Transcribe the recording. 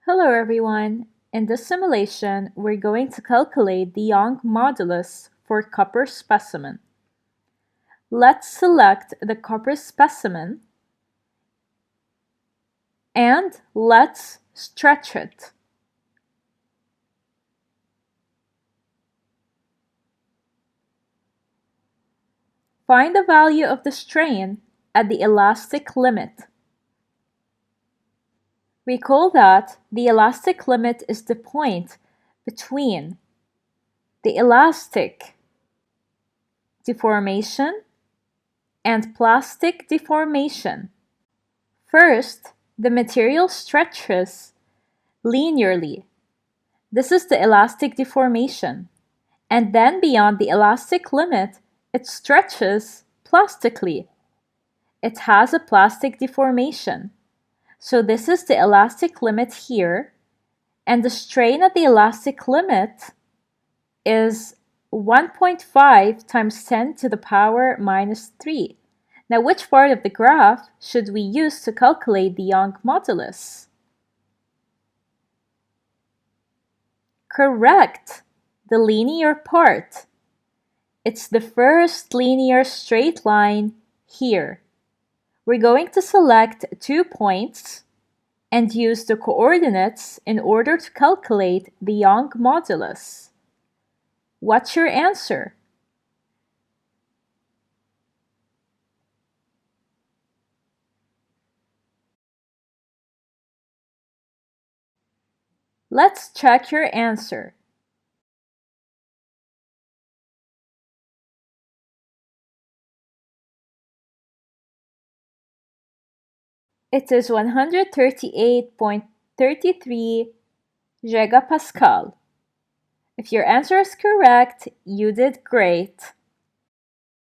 Hello everyone! In this simulation, we're going to calculate the Young modulus for copper specimen. Let's select the copper specimen and let's stretch it. Find the value of the strain at the elastic limit. Recall that the elastic limit is the point between the elastic deformation and plastic deformation. First, the material stretches linearly. This is the elastic deformation. And then beyond the elastic limit, it stretches plastically. It has a plastic deformation. So this is the elastic limit here, and the strain at the elastic limit is 1.5 times 10 to the power minus 3. Now, which part of the graph should we use to calculate the Young modulus? Correct! The linear part. It's the first linear straight line here. We're going to select 2 points and use the coordinates in order to calculate the Young modulus. What's your answer? Let's check your answer. It is 138.33 gigapascal. If your answer is correct, you did great.